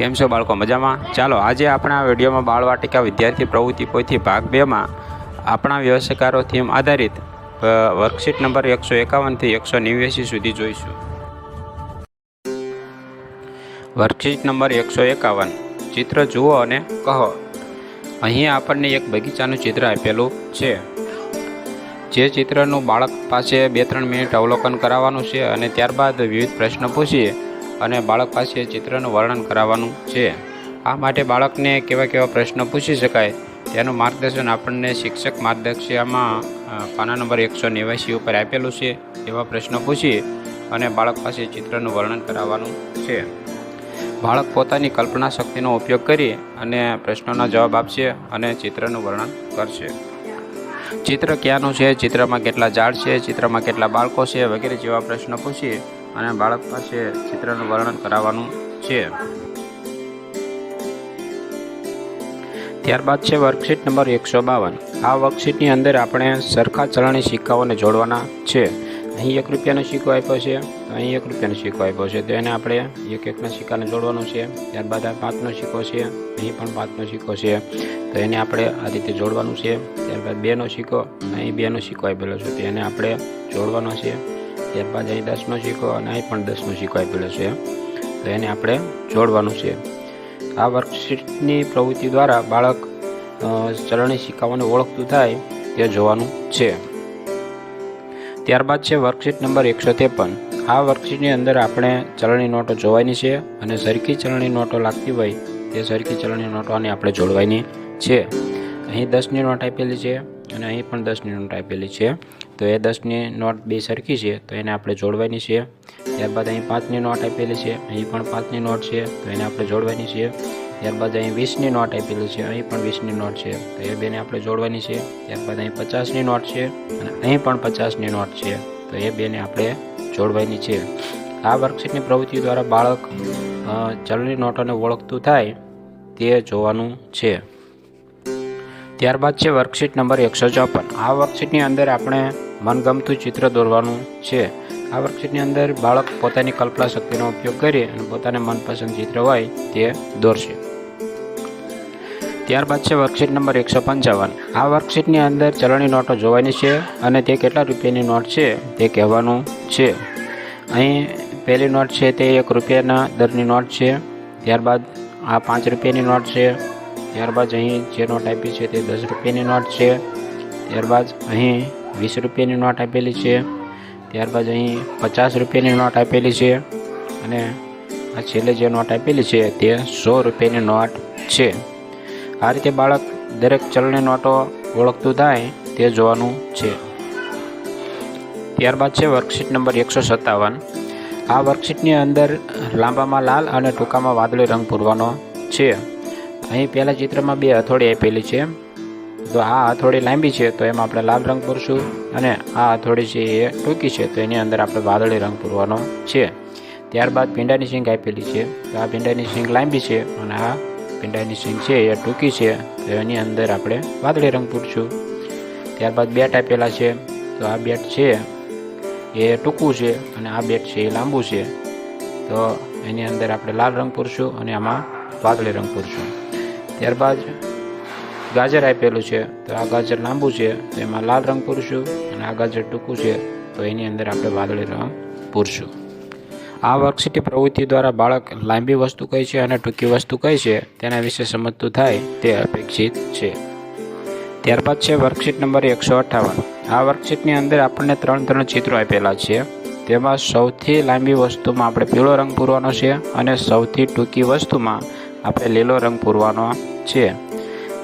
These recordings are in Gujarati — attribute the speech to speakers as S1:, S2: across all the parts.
S1: કેમ છો બાળકો? મજામાં? ચાલો આજે આપણા વિડીયોમાં બાળવાટિકા વિદ્યાર્થી પ્રવૃત્તિ પોથી ભાગ 2માં આપણા વ્યવસાયકારો થીમ આધારિત વર્કશીટ નંબર 151 થી 189 સુધી જોઈશું. વર્કશીટ નંબર 151 ચિત્ર જુઓ અને કહો. અહીં આપણને એક બગીચાનું ચિત્ર આપેલું છે. જે ચિત્રનું બાળક પાસે 2-3 મિનિટ અવલોકન કરાવવાનું છે અને ત્યારબાદ વિવિધ પ્રશ્નો પૂછીએ અને બાળક પાસે ચિત્રનું વર્ણન કરાવવાનું છે. આ માટે બાળકને કેવા પ્રશ્નો પૂછી શકાય તેનું માર્ગદર્શન આપણને શિક્ષક માર્ગદર્શિકામાં પાના નંબર 189 ઉપર આપેલું છે. એવા પ્રશ્નો પૂછી અને બાળક પાસે ચિત્રનું વર્ણન કરાવવાનું છે. બાળક પોતાની કલ્પના શક્તિનો ઉપયોગ કરી અને પ્રશ્નોના જવાબ આપશે અને ચિત્રનું વર્ણન કરશે. ચિત્ર ક્યાંનું છે, ચિત્રમાં કેટલા ઝાડ છે, ચિત્રમાં કેટલા બાળકો છે વગેરે જેવા પ્રશ્નો પૂછી અને બાળક પાસે ચિત્રનું વર્ણન કરાવવાનું છે. ત્યારબાદ છે વર્કશીટ નંબર 152. આ વર્કશીટની અંદર આપણે સરખા ચલણી સિક્કાઓને જોડવાના છે. અહીં 1 રૂપિયાનો સિક્કો આપ્યો છે, તો અહીં 1 રૂપિયાનો સિક્કો આપ્યો છે, તો એને આપણે 1-1ના સિક્કાને જોડવાનો છે. ત્યારબાદ આ 5નો સિક્કો છે, અહીં પણ 5નો સિક્કો છે, તો એને આપણે આ રીતે જોડવાનું છે. ત્યારબાદ 2નો સિક્કો, અહીં 2નો સિક્કો આપેલો છે, તો એને આપણે જોડવાનો છે. ત્યારબાદ અહીં 10નો સિક્કો અને અહીં પણ 10નો સિક્કો આપેલો છે, તો એને આપણે જોડવાનું છે. આ વર્કશીટની પ્રવૃત્તિ દ્વારા બાળક ચલણી સિક્કાઓને ઓળખતું થાય તે જોવાનું છે. ત્યારબાદ છે વર્કશીટ નંબર 153. આ વર્કશીટની અંદર આપણે ચલણી નોટો જોવાની છે અને સરખી ચલણી નોટો લાગતી હોય તે સરખી ચલણી નોટોને આપણે જોડવાની છે. અહીં 10ની નોટ આપેલી છે અને અહીં પણ 10ની નોટ આપેલી છે, તો એ 10ની નોટ બે સરખી છે, તો એને આપણે જોડવાની છે. ત્યારબાદ અહીં 5ની નોટ આપેલી છે, અહીં પણ 5ની નોટ છે, તો એને આપણે જોડવાની છે. ત્યારબાદ અહીં 20ની નોટ આપેલી છે, અહીં પણ 20ની નોટ છે, તો એ બેને આપણે જોડવાની છે. ત્યારબાદ અહીં 50ની નોટ છે અને અહીં પણ 50ની નોટ છે, તો એ બેને આપણે જોડવાની છે. આ વર્કશીટની પ્રવૃત્તિ દ્વારા બાળક ચલણી નોટોને ઓળખતું થાય તે જોવાનું છે. ત્યારબાદ છે વર્કશીટ નંબર 154. આ વર્કશીટની અંદર આપણે મનગમતું ચિત્ર દોરવાનું છે. આ વર્કશીટની અંદર બાળક પોતાની કલ્પના શક્તિનો ઉપયોગ કરી અને પોતાને મનપસંદ ચિત્ર હોય તે દોરશે. ત્યારબાદ છે વર્કશીટ નંબર 155. આ વર્કશીટની અંદર ચલણી નોટો જોવાની છે અને તે કેટલા રૂપિયાની નોટ છે તે કહેવાનું છે. અહીં પહેલી નોટ છે તે 1 રૂપિયાના દરની નોટ છે. ત્યારબાદ આ 5 રૂપિયાની નોટ છે. ત્યારબાદ અહીં જે નોટ આપી છે તે 10 રૂપિયાની નોટ છે. ત્યારબાદ અહીં 20 રૂપિયાની નોટ આપેલી છે. ત્યારબાદ અહીં 50 રૂપિયાની નોટ આપેલી છે અને આ છેલ્લે જે નોટ આપેલી છે તે 100 રૂપિયાની નોટ છે. આ રીતે બાળક દરેક ચલણી નોટો ઓળખતું થાય તે જોવાનું છે. ત્યારબાદ છે વર્કશીટ નંબર 157. આ વર્કશીટની અંદર લાંબામાં લાલ અને ટૂંકામાં વાદળી રંગ પૂરવાનો છે. અહીં પહેલા ચિત્રમાં 2 હથોડી આપેલી છે, તો આ હથોડી લાંબી છે તો એમાં આપણે લાલ રંગ પૂરશું અને આ હથોડી છે એ ટૂંકી છે તો એની અંદર આપણે વાદળી રંગ પૂરવાનો છે. ત્યારબાદ ભીંડાની સિંગ આપેલી છે, તો આ ભીંડાની સિંગ લાંબી છે અને આ ભીંડાની સિંગ છે એ ટૂંકી છે, તો એની અંદર આપણે વાદળી રંગ પૂરશું. ત્યારબાદ બેટ આપેલા છે, તો આ બેટ છે એ ટૂંકું છે અને આ બેટ છે એ લાંબુ છે, તો એની અંદર આપણે લાલ રંગ પૂરશું અને આમાં વાદળી રંગ પૂરશું. ત્યારબાદ ગાજર આપેલું છે, તો આ ગાજર લાંબુ છે તો એમાં લાલ રંગ પૂરશું અને આ ગાજર ટૂંકું છે તો એની અંદર આપણે વાદળી રંગ પૂરશું. આ વર્કશીટની પ્રવૃત્તિ દ્વારા બાળક લાંબી વસ્તુ કઈ છે અને ટૂંકી વસ્તુ કઈ છે તેના વિશે સમજતું થાય તે અપેક્ષિત છે. ત્યારબાદ છે વર્કશીટ નંબર 158. આ વર્કશીટની અંદર આપણને 3 ચિત્રો આપેલા છે. તેમાં સૌથી લાંબી વસ્તુમાં આપણે પીળો રંગ પૂરવાનો છે અને સૌથી ટૂંકી વસ્તુમાં આપણે લીલો રંગ પૂરવાનો છે.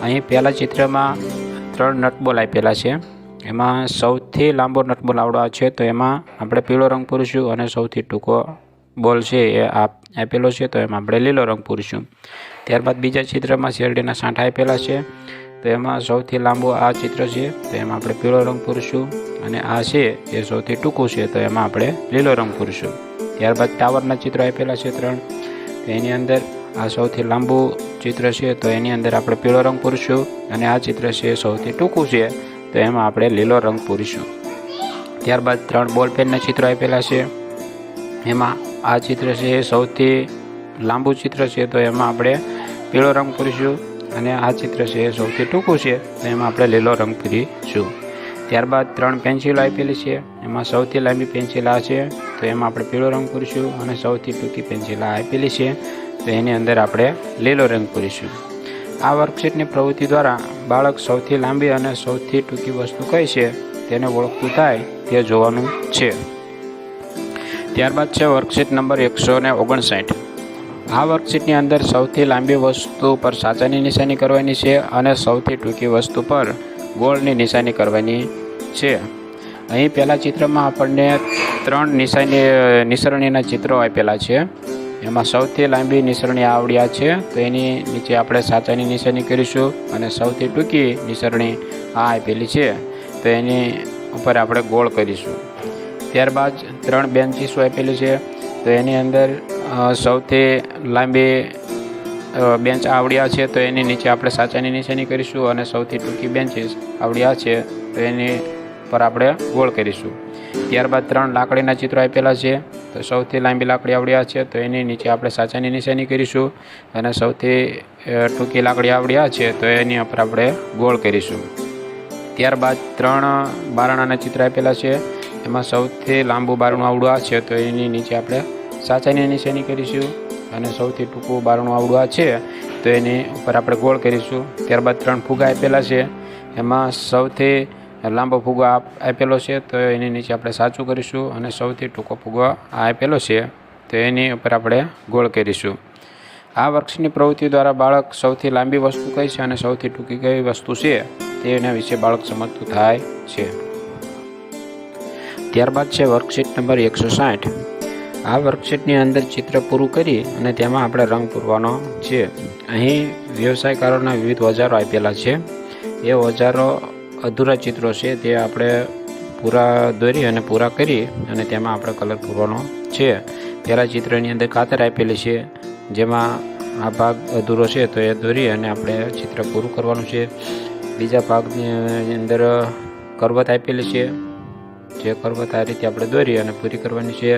S1: અહીં પહેલા ચિત્રમાં 3 નટબોલ આપેલા છે. એમાં સૌથી લાંબો નટબોલ આવડો છે તો એમાં આપણે પીળો રંગ પૂરીશું અને સૌથી ટૂંકો બોલ છે એ આપેલો છે તો એમાં આપણે લીલો રંગ પૂરીશું. ત્યારબાદ બીજા ચિત્રમાં શેરડીના સાંઠા આપેલા છે, તો એમાં સૌથી લાંબો આ ચિત્ર છે તો એમાં આપણે પીળો રંગ પૂરીશું અને આ છે એ સૌથી ટૂંકું છે તો એમાં આપણે લીલો રંગ પૂરીશું. ત્યારબાદ ટાવરના ચિત્રો આપેલા છે 3, તો એની અંદર આ સૌથી લાંબુ ચિત્ર છે તો એની અંદર આપણે પીળો રંગ પૂરીશું અને આ ચિત્ર છે સૌથી ટૂંકું છે તો એમાં આપણે લીલો રંગ પૂરીશું. ત્યારબાદ 3 બોલ પેનના ચિત્રો આપેલા છે, એમાં આ ચિત્ર છે એ સૌથી લાંબુ ચિત્ર છે તો એમાં આપણે પીળો રંગ પૂરીશું, અને આ ચિત્ર છે એ સૌથી ટૂંકું છે તો એમાં આપણે લીલો રંગ પૂરીશું. ત્યારબાદ 3 પેન્સિલો આપેલી છે, એમાં સૌથી લાંબી પેન્સિલ આ છે તો એમાં આપણે પીળો રંગ પૂરીશું, અને સૌથી ટૂંકી પેન્સિલ આ આપેલી છે તો એની અંદર આપણે લીલો રંગ પૂરીશું. આ વર્કશીટની પ્રવૃત્તિ દ્વારા બાળક સૌથી લાંબી અને સૌથી ટૂંકી વસ્તુ કઈ છે તેને ઓળખતું થાય તે જોવાનું છે. ત્યારબાદ છે વર્કશીટ નંબર 159. આ વર્કશીટની અંદર સૌથી લાંબી વસ્તુ પર સાચાની નિશાની કરવાની છે અને સૌથી ટૂંકી વસ્તુ પર ગોળની નિશાની કરવાની છે. અહીં પહેલા ચિત્રમાં આપણને 3 નિસરણીના ચિત્રો આપેલા છે. એમાં સૌથી લાંબી નિસરણી આવડ્યા છે તો એની નીચે આપણે સાચાની નિશાની કરીશું, અને સૌથી ટૂંકી નિસરણી આ આપેલી છે તો એની ઉપર આપણે ગોળ કરીશું. ત્યારબાદ 3 બેન્ચીસો આપેલી છે તો એની અંદર સૌથી લાંબી બેન્ચ આવડ્યા છે તો એની નીચે આપણે સાચાની નિશાની કરીશું, અને સૌથી ટૂંકી બેન્ચીસ આવડ્યા છે તો એની પર આપણે ગોળ કરીશું. ત્યારબાદ 3 લાકડીના ચિત્રો આપેલા છે તો સૌથી લાંબી લાકડી આવડ્યા છે તો એની નીચે આપણે સાચાની નિશાની કરીશું, અને સૌથી ટૂંકી લાકડી આવડ્યા છે તો એની ઉપર આપણે ગોળ કરીશું. ત્યારબાદ 3 બારણાના ચિત્ર આપેલા છે, એમાં સૌથી લાંબુ બારણું આવડું છે તો એની નીચે આપણે સાચાની નિશાની કરીશું, અને સૌથી ટૂંકું બારણું આવડું છે તો એની ઉપર આપણે ગોળ કરીશું. ત્યારબાદ 3 ફુગા આપેલા છે, એમાં સૌથી લાંબો ફુગો આપેલો છે તો એની નીચે આપણે સાચું કરીશું, અને સૌથી ટૂંકો ફુગો આપેલો છે તો એની ઉપર આપણે ગોળ કરીશું. આ વર્કશીટની પ્રવૃત્તિ દ્વારા બાળક સૌથી લાંબી વસ્તુ કઈ છે અને સૌથી ટૂંકી કઈ વસ્તુ છે તેના વિશે બાળક સમજતું થાય છે. ત્યારબાદ છે વર્કશીટ નંબર 160. આ વર્કશીટની અંદર ચિત્ર પૂરું કરી અને તેમાં આપણે રંગ પૂરવાનો છે. અહીં વ્યવસાયકારોના વિવિધ ઓજારો આપેલા છે. એ ઓજારો અધૂરા ચિત્રો છે તે આપણે પૂરા દોરી અને પૂરા કરી અને તેમાં આપણે કલર પૂરવાનો છે. પહેલા ચિત્રની અંદર કાતર આપેલી છે, જેમાં આ ભાગ અધૂરો છે તો એ દોરી અને આપણે ચિત્ર પૂરું કરવાનું છે. બીજા ભાગની અંદર કરવત આપેલી છે, જે કરવત આ રીતે આપણે દોરી અને પૂરી કરવાની છે.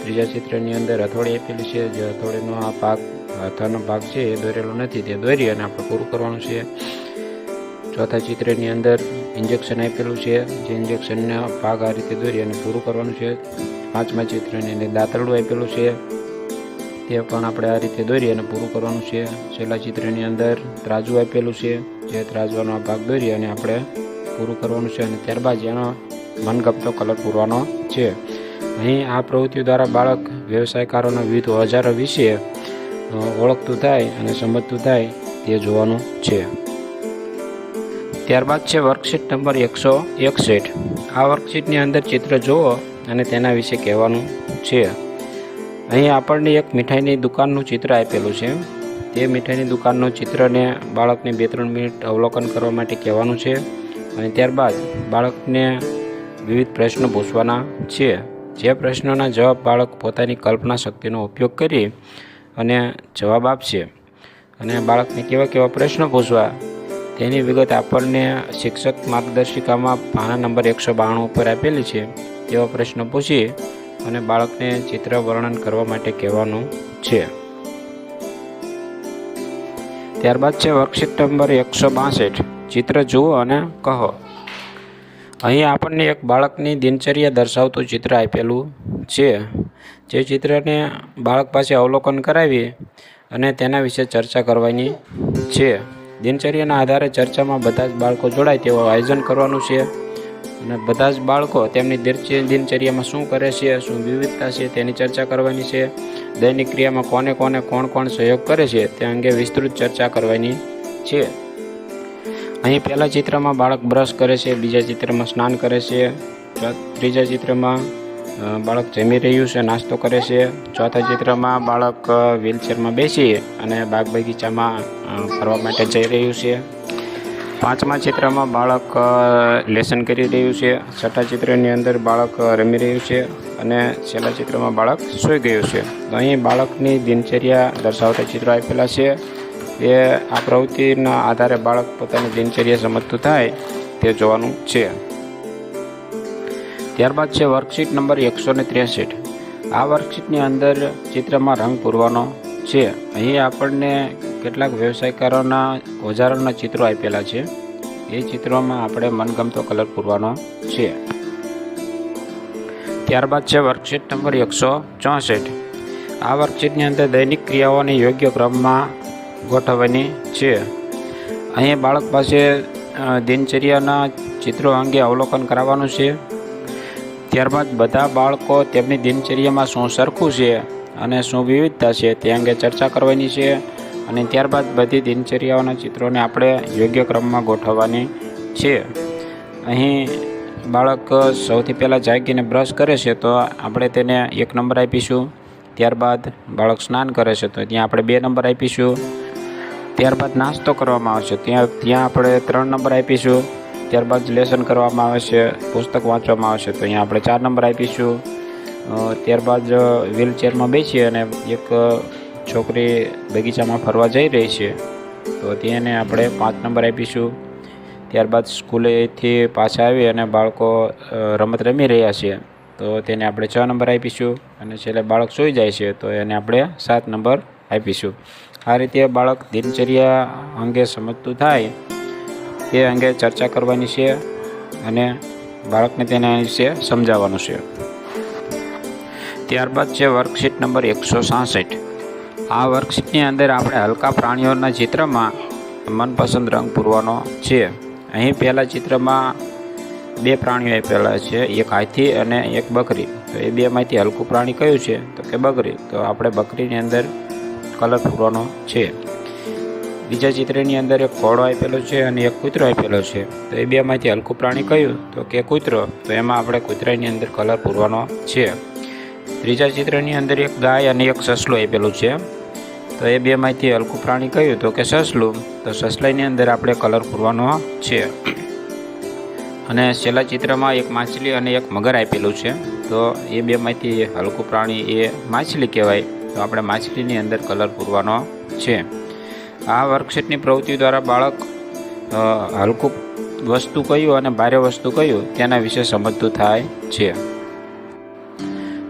S1: ત્રીજા ચિત્રની અંદર હથોડી આપેલી છે, જે હથોડીનો આ ભાગ હાથનો ભાગ છે એ દોરેલો નથી તે દોરી અને આપણે પૂરું કરવાનું છે. ચોથા ચિત્રની અંદર ઇન્જેક્શન આપેલું છે, જે ઇન્જેક્શનનો ભાગ આ રીતે દોરી અને પૂરું કરવાનું છે. પાંચમા ચિત્રની અંદર દાંતરડું આપેલું છે, તે પણ આપણે આ રીતે દોરી અને પૂરું કરવાનું છે. છેલ્લા ચિત્રની અંદર ત્રાજુ આપેલું છે, જે ત્રાજવાનો ભાગ દોરી અને આપણે પૂરું કરવાનું છે, અને ત્યારબાદ એનો મનગમતો કલર પૂરવાનો છે. અહીં આ પ્રવૃત્તિ દ્વારા બાળક વ્યવસાયકારોના વિવિધ ઓજારો વિશે ઓળખતું થાય અને સમજતું થાય તે જોવાનું છે. ત્યારબાદ છે વર્કશીટ નંબર 161. આ વર્કશીટની અંદર ચિત્ર જુઓ અને તેના વિશે કહેવાનું છે. અહીં આપણને એક મીઠાઈની દુકાનનું ચિત્ર આપેલું છે. તે મીઠાઈની દુકાનનું ચિત્રને બાળકને 2-3 મિનિટ અવલોકન કરવા માટે કહેવાનું છે, અને ત્યારબાદ બાળકને વિવિધ પ્રશ્નો પૂછવાના છે. જે પ્રશ્નોના જવાબ બાળક પોતાની કલ્પના શક્તિનો ઉપયોગ કરી અને જવાબ આપશે, અને બાળકને કેવા કેવા પ્રશ્નો પૂછવા તેની વિગત આપણને શિક્ષક માર્ગદર્શિકામાં પાના નંબર 192 ઉપર આપેલી છે. તેવા પ્રશ્નો પૂછી અને બાળકને ચિત્ર વર્ણન કરવા માટે કહેવાનું છે. ત્યારબાદ છે વર્કશીટ નંબર 162. ચિત્ર જુઓ અને કહો. અહીં આપણને એક બાળકની દિનચર્યા દર્શાવતું ચિત્ર આપેલું છે. જે ચિત્રને બાળક પાસે અવલોકન કરાવી અને તેના વિશે ચર્ચા કરવાની છે. દિનચર્યાના આધારે ચર્ચામાં બધા જ બાળકો જોડાય તેવું આયોજન કરવાનું છે, અને બધા જ બાળકો તેમની દિનચર્યામાં શું કરે છે, શું વિવિધતા છે તેની ચર્ચા કરવાની છે. દૈનિક ક્રિયામાં કોણ સહયોગ કરે છે તે અંગે વિસ્તૃત ચર્ચા કરવાની છે. અહીં પહેલા ચિત્રમાં બાળક બ્રશ કરે છે, બીજા ચિત્રમાં સ્નાન કરે છે, ત્રીજા ચિત્રમાં બાળક જમી રહ્યું છે, નાસ્તો કરે છે, ચોથા ચિત્રમાં બાળક વ્હીલચેરમાં બેસી અને બાગ બગીચામાં ફરવા માટે જઈ રહ્યું છે, પાંચમા ચિત્રમાં બાળક લેસન કરી રહ્યું છે, છઠ્ઠા ચિત્રની અંદર બાળક રમી રહ્યું છે, અને છેલ્લા ચિત્રમાં બાળક સૂઈ ગયું છે. તો અહીં બાળકની દિનચર્યા દર્શાવતા ચિત્રો આપેલા છે. એ આ પ્રવૃત્તિના આધારે બાળક પોતાની દિનચર્યા સમજતું થાય તે જોવાનું છે. ત્યારબાદ છે વર્કશીટ નંબર 163. આ વર્કશીટની અંદર ચિત્રમાં રંગ પૂરવાનો છે. અહીં આપણને કેટલાક વ્યવસાયકારોના ઓજારોના ચિત્રો આપેલા છે. એ ચિત્રોમાં આપણે મનગમતો કલર પૂરવાનો છે. ત્યારબાદ છે વર્કશીટ નંબર 164. આ વર્કશીટની અંદર દૈનિક ક્રિયાઓને યોગ્ય ક્રમમાં ગોઠવવાની છે. અહીં બાળક પાસે દિનચર્યાના ચિત્રો અંગે અવલોકન કરાવવાનું છે. ત્યારબાદ બધા બાળકો તેમની દિનચર્યામાં શું સરખું છે અને શું વિવિધતા છે તે અંગે ચર્ચા કરવાની છે. અને ત્યારબાદ બધી દિનચર્યાઓના ચિત્રોને આપણે યોગ્ય ક્રમમાં ગોઠવવાની છે. અહીં બાળક સૌથી પહેલાં જાગીને બ્રશ કરે છે તો આપણે તેને 1 નંબર આપીશું. ત્યારબાદ બાળક સ્નાન કરે છે તો ત્યાં આપણે 2 નંબર આપીશું. ત્યારબાદ નાસ્તો કરવામાં આવે છે ત્યાં આપણે 3 નંબર આપીશું. ત્યારબાદ લેસન કરવામાં આવે છે, પુસ્તક વાંચવામાં આવે છે તો અહીંયા આપણે 4 નંબર આપીશું. ત્યારબાદ વ્હીલચેરમાં બેસી અને એક છોકરી બગીચામાં ફરવા જઈ રહી છે તો તેને આપણે 5 નંબર આપીશું. ત્યારબાદ સ્કૂલેથી પાછા આવી અને બાળકો રમત રમી રહ્યા છે તો તેને આપણે 6 નંબર આપીશું. અને છેલ્લે બાળક સૂઈ જાય છે તો એને આપણે 7 નંબર આપીશું. આ રીતે બાળક દિનચર્યા અંગે સમજતું થાય તે અંગે ચર્ચા કરવાની છે અને બાળકને તેના વિશે સમજાવવાનું છે. ત્યારબાદ છે વર્કશીટ નંબર 166. આ વર્કશીટની અંદર આપણે હલકા પ્રાણીઓના ચિત્રમાં મનપસંદ રંગ પૂરવાનો છે. અહીં પહેલાં ચિત્રમાં 2 પ્રાણીઓ આપેલા છે, એક હાથી અને એક બકરી. તો એ 2માંથી હલકું પ્રાણી કયું છે તો કે બકરી. તો આપણે બકરીની અંદર કલર પૂરવાનો છે. બીજા ચિત્રની અંદર એક ઘોડો આપેલો છે અને એક કૂતરો આપેલો છે. તો એ 2માંથી હલકું પ્રાણી કયું તો કે કૂતરો. તો એમાં આપણે કૂતરાની અંદર કલર પૂરવાનો છે. ત્રીજા ચિત્રની અંદર એક ગાય અને એક સસલું આપેલું છે. તો એ 2માંથી હલકું પ્રાણી કયું તો કે સસલું. તો સસલાની અંદર આપણે કલર પૂરવાનો છે. અને છેલ્લા ચિત્રમાં એક માછલી અને એક મગર આપેલું છે. તો એ 2માંથી હલકું પ્રાણી એ માછલી કહેવાય. તો આપણે માછલીની અંદર કલર પૂરવાનો છે. આ વર્કશીટની પ્રવૃત્તિ દ્વારા બાળક હલકું વસ્તુ કયું અને ભારે વસ્તુ કયું તેના વિશે સમજતું થાય છે.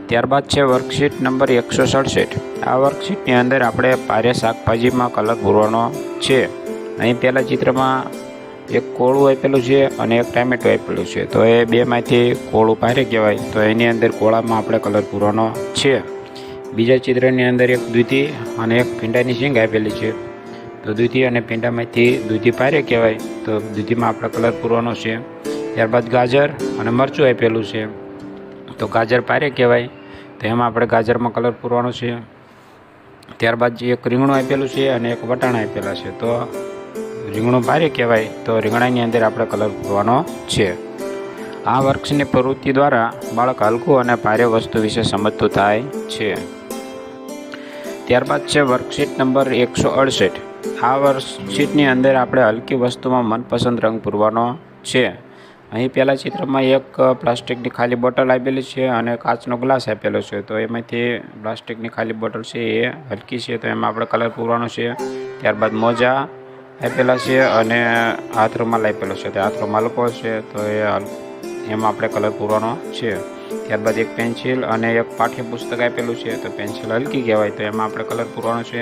S1: ત્યારબાદ છે વર્કશીટ નંબર 167. આ વર્કશીટની અંદર આપણે ભારે શાકભાજીમાં કલર પૂરવાનો છે. અહીં પહેલાં ચિત્રમાં એક કોળું આપેલું છે અને એક ટામેટું આપેલું છે. તો એ 2માંથી કોળું ભારે કહેવાય. તો એની અંદર કોળામાં આપણે કલર પૂરવાનો છે. બીજા ચિત્રની અંદર એક દૂધી અને એક ભીંડાની શીંગ આપેલી છે. તો દૂધી અને ભીંડામાંથી દૂધી ભારે કહેવાય. તો દૂધીમાં આપણે કલર પૂરવાનો છે. ત્યારબાદ ગાજર અને મરચું આપેલું છે. તો ગાજર ભારે કહેવાય. તો એમાં આપણે ગાજરમાં કલર પૂરવાનો છે. ત્યારબાદ જે એક રીંગણું આપેલું છે અને એક વટાણા આપેલા છે. તો રીંગણું ભારે કહેવાય. તો રીંગણાની અંદર આપણે કલર પૂરવાનો છે. આ વર્કશીટની પ્રવૃત્તિ દ્વારા બાળક હલકું અને ભારે વસ્તુ વિશે સમજતું થાય છે. ત્યારબાદ છે વર્કશીટ નંબર 168. આ વર્કશીટની અંદર આપણે હલકી વસ્તુમાં મનપસંદ રંગ પૂરવાનો છે. અહીં પહેલાં ચિત્રમાં એક પ્લાસ્ટિકની ખાલી બોટલ આપેલી છે અને કાચનો ગ્લાસ આપેલો છે. તો એમાંથી પ્લાસ્ટિકની ખાલી બોટલ છે એ હલકી છે તો એમાં આપણે કલર પૂરવાનો છે. ત્યારબાદ મોજા આપેલા છે અને હાથ રૂમાલ આપેલો છે. તો હાથ રૂમાલ હલકો છે તો એમાં આપણે કલર પૂરવાનો છે. ત્યારબાદ એક પેન્સિલ અને એક પાઠ્યપુસ્તક આપેલું છે. તો પેન્સિલ હલકી કહેવાય. તો એમાં આપણે કલર પૂરવાનો છે.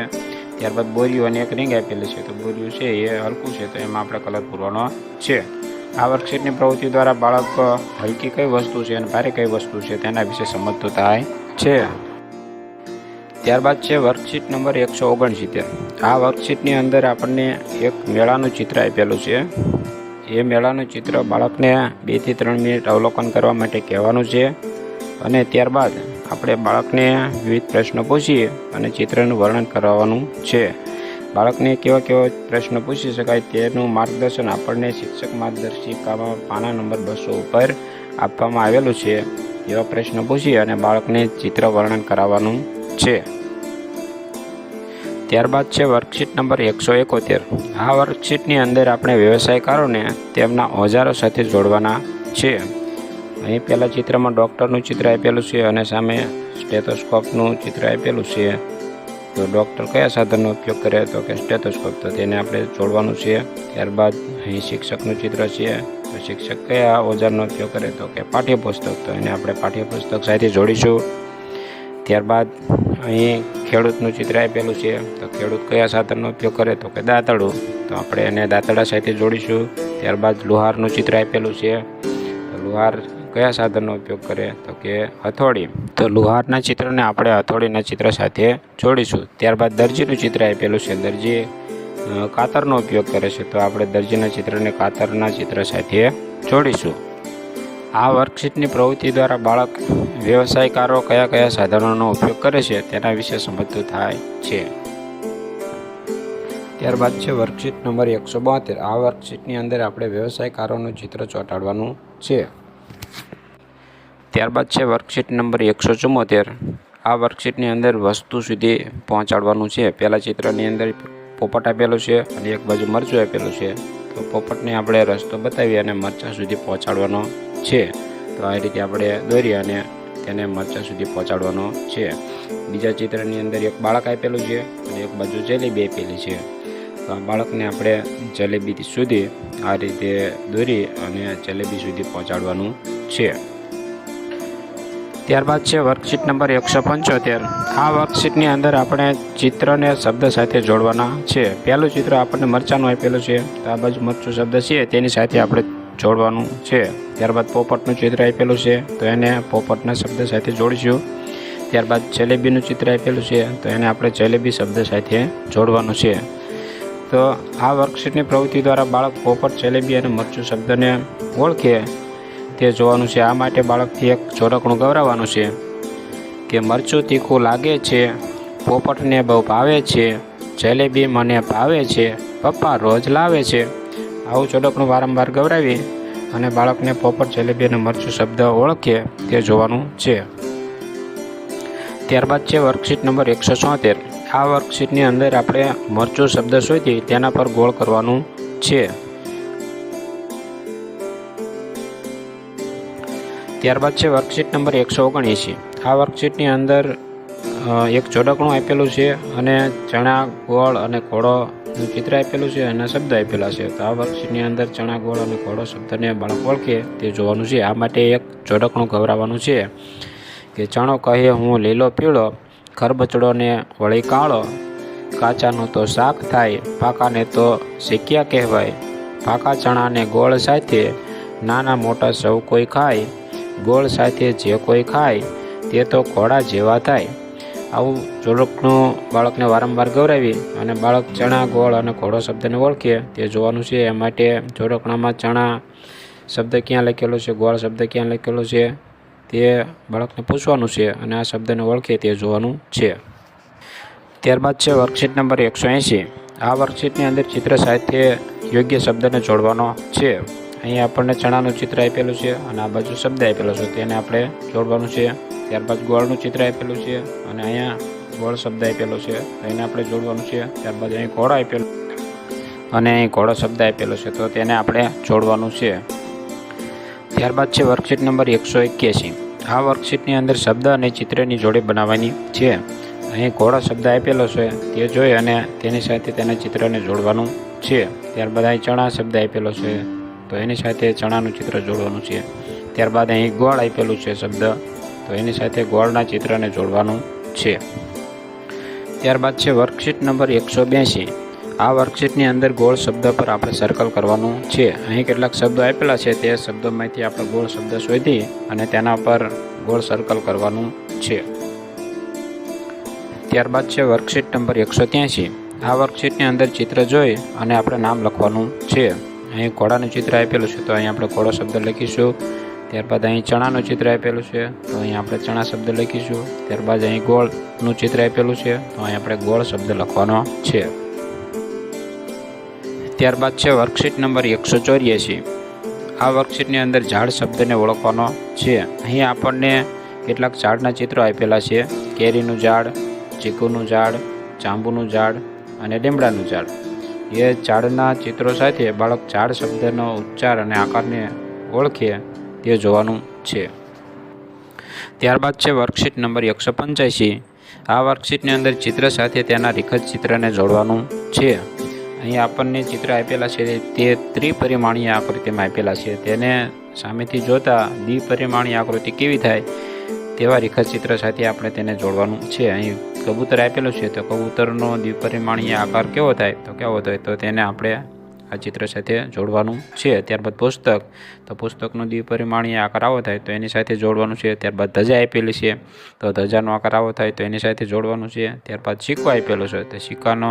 S1: ત્યારબાદ બોરિયું અને એક રિંગ આપેલી છે. તો બોરિયું છે એ હલકું છે તો એમાં આપણે કલર પૂરવાનો છે. આ વર્કશીટની પ્રવૃત્તિ દ્વારા બાળક હલકી કઈ વસ્તુ છે અને ભારે કઈ વસ્તુ છે તેના વિશે સમજતું થાય છે. ત્યારબાદ છે વર્કશીટ નંબર 169. આ વર્કશીટની અંદર આપણને એક મેળાનું ચિત્ર આપેલું છે. એ મેળાનું ચિત્ર બાળકને 2 થી 3 મિનિટ અવલોકન કરવા માટે કહેવાનું છે. અને ત્યારબાદ આપણે બાળકને વિવિધ પ્રશ્નો પૂછી અને ચિત્રનું વર્ણન કરાવવાનું છે. બાળકને કેવા પ્રશ્નો પૂછી શકાય તેનું માર્ગદર્શન આપણને શિક્ષક માર્ગદર્શિકામાં પાના નંબર 200 ઉપર આપવામાં આવેલું છે. એવા પ્રશ્નો પૂછી અને બાળકને ચિત્ર વર્ણન કરાવવાનું છે. ત્યારબાદ છે વર્કશીટ નંબર 171. આ વર્કશીટની અંદર આપણે વ્યવસાયકારોને તેમના ઓજારો સાથે જોડવાના છે. અહીં પહેલાં ચિત્રમાં ડૉક્ટરનું ચિત્ર આપેલું છે અને સામે સ્ટેથોસ્કોપનું ચિત્ર આપેલું છે. તો ડૉક્ટર કયા સાધનનો ઉપયોગ કરે તો કે સ્ટેથોસ્કોપ. તો તેને આપણે જોડવાનું છે. ત્યારબાદ અહીં શિક્ષકનું ચિત્ર છે. તો શિક્ષક કયા ઓજારનો ઉપયોગ કરે તો કે પાઠ્યપુસ્તક. તો એને આપણે પાઠ્યપુસ્તક સાથે જોડીશું. ત્યારબાદ અહીં ખેડૂતનું ચિત્ર આપેલું છે, તો ખેડૂત કયા સાધનનો ઉપયોગ કરે તો કે દાંતરડું, તો આપણે એને દાંતરડા સાથે જોડીશું. ત્યારબાદ લુહારનું ચિત્ર આપેલું છે, તો લુહાર કયા સાધનનો ઉપયોગ કરે તો કે હથોડી, તો લુહારના ચિત્રને આપણે હથોડીના ચિત્ર સાથે જોડીશું. ત્યારબાદ દરજીનું ચિત્ર આપેલું છે, દરજી કાતરનો ઉપયોગ કરે છે, તો આપણે દરજીના ચિત્રને કાતરના ચિત્ર સાથે જોડીશું. આ વર્કશીટની પ્રવૃત્તિ દ્વારા બાળક વ્યવસાયકારો કયા કયા સાધનોનો ઉપયોગ કરે છે તેના વિશે સમજતું થાય છે. ત્યારબાદ છે વર્કશીટ નંબર 172. આ વર્કશીટની અંદર આપણે વ્યવસાયકારોનું ચિત્ર ચોંટાડવાનું છે. ત્યારબાદ છે વર્કશીટ નંબર 174. આ વર્કશીટની અંદર વસ્તુ સુધી પહોંચાડવાનું છે. પહેલાં ચિત્રની અંદર પોપટ આપેલું છે અને એક બાજુ મરચું આપેલું છે, તો પોપટને આપણે રસ્તો બતાવી અને મરચાં સુધી પહોંચાડવાનો છે. તો આ રીતે આપણે દોરી અને તેને મરચાં સુધી પહોંચાડવાનો છે. બીજા ચિત્રની અંદર એક બાળક આપેલું છે અને એક બાજુ જલેબી આપેલી છે, તો આ બાળકને આપણે જલેબી સુધી આ રીતે દોરી અને જલેબી સુધી પહોંચાડવાનું છે. ત્યારબાદ છે વર્કશીટ નંબર 175. આ વર્કશીટની અંદર આપણે ચિત્રને શબ્દ સાથે જોડવાના છે. પહેલું ચિત્ર આપણને મરચાંનું આપેલું છે, તો આ બાજુ મરચું શબ્દ છે તેની સાથે આપણે જોડવાનું છે. ત્યારબાદ પોપટનું ચિત્ર આપેલું છે, તો એને પોપટના શબ્દ સાથે જોડીશું. ત્યારબાદ જલેબીનું ચિત્ર આપેલું છે, તો એને આપણે જલેબી શબ્દ સાથે જોડવાનું છે. તો આ વર્કશીટની પ્રવૃત્તિ દ્વારા બાળક પોપટ, જલેબી અને મરચું શબ્દને ઓળખે તે જોવાનું છે. આ માટે બાળકથી એક જોડકણું ગવરાવવાનું છે કે મરચું તીખું લાગે છે, પોપટને બહુ ભાવે છે, જલેબી મને ભાવે છે, પપ્પા રોજ લાવે છે. આવું જોડકણું વારંવાર ગવરાવી અને બાળકને પોપટ, જલેબી અને મરચું શબ્દ ઓળખે તે જોવાનું છે. ત્યારબાદ છે વર્કશીટ નંબર 173. આ વર્કશીટની અંદર આપણે મરચું શબ્દ શોધી તેના પર ગોળ કરવાનું છે. ત્યારબાદ છે વર્કશીટ નંબર 179. આ વર્કશીટની અંદર એક જોડકણું આપેલું છે અને ચણા, ગોળ અને ઘોડોનું ચિત્ર આપેલું છે અને શબ્દ આપેલા છે. તો આ વર્કશીટની અંદર ચણા, ગોળ અને ઘોડો શબ્દને બાળક ઓળખે તે જોવાનું છે. આ માટે એક જોડકણું ગવરાવવાનું છે કે ચણો કહે હું લીલો પીળો, ખરબચડો ને વળી કાળો, કાચાનું તો શાક થાય, પાકાને તો શેકિયા કહેવાય, પાકા ચણાને ગોળ સાથે નાના મોટા સૌ કોઈ ખાય, ગોળ સાથે જે કોઈ ખાય તે તો ઘોડા જેવા થાય. આવું જોડકણું બાળકને વારંવાર ગવરાવી અને બાળક ચણા, ગોળ અને ઘોડો શબ્દને ઓળખે તે જોવાનું છે. એ માટે જોડકણામાં ચણા શબ્દ ક્યાં લખેલો છે, ગોળ શબ્દ ક્યાં લખેલો છે તે બાળકને પૂછવાનું છે અને આ શબ્દને ઓળખે તે જોવાનું છે. ત્યારબાદ છે વર્કશીટ નંબર 180. આ વર્કશીટની અંદર ચિત્ર સાથે યોગ્ય શબ્દને જોડવાનો છે. અહીં આપણને ચણાનું ચિત્ર આપેલું છે અને આ બાજુ શબ્દ આપેલો છે, તેને આપણે જોડવાનું છે. ત્યારબાદ ગોળનું ચિત્ર આપેલું છે અને અહીંયા ગોળ શબ્દ આપેલો છે, એને આપણે જોડવાનું છે. ત્યારબાદ અહીં ઘોડો આપેલો અને અહીં ઘોડો શબ્દ આપેલો છે, તો તેને આપણે જોડવાનું છે. ત્યારબાદ છે વર્કશીટ નંબર 181. આ વર્કશીટની અંદર શબ્દ અને ચિત્રની જોડી બનાવવાની છે. અહીં ઘોડો શબ્દ આપેલો છે તે જોઈ અને તેની સાથે તેના ચિત્રને જોડવાનું છે. ત્યારબાદ અહીં ચણા શબ્દ આપેલો છે, તો એની સાથે ચણાનું ચિત્ર જોડવાનું છે. ત્યારબાદ અહીં ગોળ આપેલું છે શબ્દ, તો એની સાથે ગોળના ચિત્રને જોડવાનું છે. ત્યારબાદ છે વર્કશીટ નંબર 182. આ વર્કશીટની અંદર ગોળ શબ્દ પર આપણે સર્કલ કરવાનું છે. અહીં કેટલાક શબ્દો આપેલા છે, તે શબ્દોમાંથી આપણે ગોળ શબ્દ શોધી અને તેના પર ગોળ સર્કલ કરવાનું છે. ત્યારબાદ છે વર્કશીટ નંબર 183. આ વર્કશીટની અંદર ચિત્ર જોઈ અને આપણે નામ લખવાનું છે. અહીં ઘોડાનું ચિત્ર આપેલું છે, તો અહીં આપણે ઘોડો શબ્દ લખીશું. ત્યારબાદ અહીં ચણાનું ચિત્ર આપેલું છે, તો અહીં આપણે ચણા શબ્દ લખીશું. ત્યારબાદ અહીં ગોળનું ચિત્ર આપેલું છે, તો અહીં આપણે ગોળ શબ્દ લખવાનો છે. ત્યારબાદ છે વર્કશીટ નંબર 184. આ વર્કશીટની અંદર ઝાડ શબ્દને ઓળખવાનો છે. અહીં આપણને કેટલાક ઝાડના ચિત્રો આપેલા છે. કેરીનું ઝાડ, ચીકુનું ઝાડ, જાંબુનું ઝાડ અને લીમડાનું ઝાડ. એ ઝાડના ચિત્રો સાથે બાળક ઝાડ શબ્દનો ઉચ્ચાર અને આકારને ઓળખે તે જોવાનું છે. ત્યારબાદ છે વર્કશીટ નંબર 185. આ વર્કશીટની અંદર ચિત્ર સાથે તેના રેખા ચિત્રને જોડવાનું છે. અહીં આપણને ચિત્ર આપેલા છે તે ત્રિપરિમાણીય આકૃતિમાં આપેલા છે. તેને સામેથી જોતા દ્વિપરિમાણીય આકૃતિ કેવી થાય તેવા રેખાચિત્ર સાથે આપણે તેને જોડવાનું છે. અહીં કબૂતર આપેલું છે તો કબૂતરનો દ્વિપરિમાણીય આકાર કેવો થાય તો તેને આપણે આ ચિત્ર સાથે જોડવાનું છે. ત્યારબાદ તો પુસ્તકનો દ્વિપરિમાણીય આકાર આવો થાય તો એની સાથે જોડવાનું છે. ત્યારબાદ ધજા આપેલી છે તો ધજાનો આકાર આવો થાય તો એની સાથે જોડવાનું છે. ત્યારબાદ સિક્કો આપેલો છે તો સિક્કાનો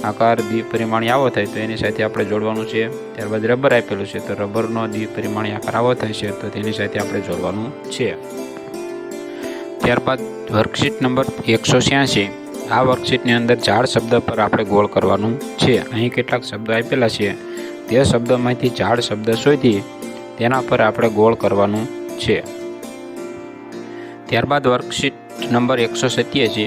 S1: આકાર દ્વિપરિમાણીય આવો થાય તો એની સાથે આપણે જોડવાનું છે. ત્યારબાદ રબર આપેલું છે તો રબરનો દ્વિપરિમાણીય આકાર આવો થાય છે તો તેની સાથે આપણે જોડવાનું છે. ત્યારબાદ વર્કશીટ નંબર 186. આ વર્કશીટની અંદર ઝાડ શબ્દ પર આપણે ગોળ કરવાનું છે. અહીં કેટલાક શબ્દો આપેલા છે તે શબ્દોમાંથી ઝાડ શબ્દ શોધી તેના પર આપણે ગોળ કરવાનું છે. ત્યારબાદ વર્કશીટ નંબર 187.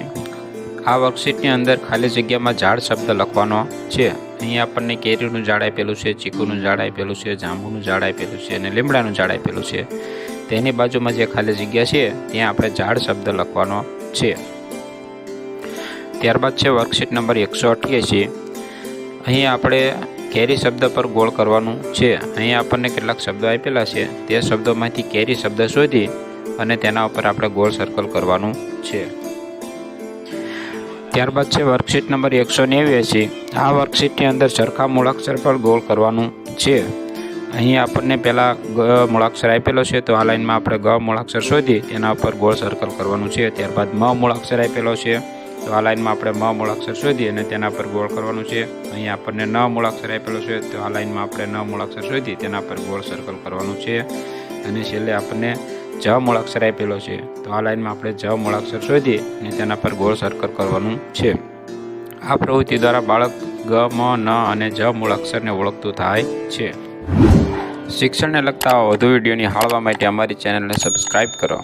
S1: આ વર્કશીટની અંદર ખાલી જગ્યામાં ઝાડ શબ્દ લખવાનો છે. અહીં આપણને કેરીનું ઝાડ આપેલું છે, ચીકુનું ઝાડ આપેલું છે, જાંબુનું ઝાડ આપેલું છે અને લીમડાનું ઝાડ આપેલું છે. તેની બાજુમાં જે ખાલી જગ્યા છે ત્યાં આપણે ઝાડ શબ્દ લખવાનો છે. ત્યારબાદ છે વર્કશીટ નંબર 188. અહીં આપણે કેરી શબ્દ પર ગોળ કરવાનું છે. અહીં આપણને કેટલાક શબ્દો આપેલા છે તે શબ્દોમાંથી કેરી શબ્દ શોધી અને તેના ઉપર આપણે ગોળ સર્કલ કરવાનું છે. ત્યારબાદ છે વર્કશીટ નંબર 189. આ વર્કશીટની અંદર સરખા મૂળાક્ષર પર ગોળ કરવાનું છે. અહીં આપણને પહેલાં ગ મૂળાક્ષર આપેલો છે તો આ લાઈનમાં આપણે ગ મૂળાક્ષર શોધી તેના ઉપર ગોળ સર્કલ કરવાનું છે. ત્યારબાદ મ મૂળાક્ષર આપેલો છે તો આ લાઈનમાં આપણે મ મૂળાક્ષર શોધી અને તેના પર ગોળ કરવાનું છે. અહીં આપણને ન મૂળાક્ષર આપેલો છે તો આ લાઈનમાં આપણે ન મૂળાક્ષર શોધી તેના પર ગોળ સર્કલ કરવાનું છે. અને છેલ્લે આપણને જ મૂળાક્ષર આપેલો છે તો આ લાઈનમાં આપણે જ મૂળાક્ષર શોધી અને તેના પર ગોળ સર્કલ કરવાનું છે. આ પ્રવૃત્તિ દ્વારા બાળક ગ, મ, ન અને જ મૂળાક્ષરને ઓળખતું થાય છે. શિક્ષણને લગતા વધુ વિડીયો નિહાળવા માટે અમારી ચેનલને સબસ્ક્રાઈબ કરો.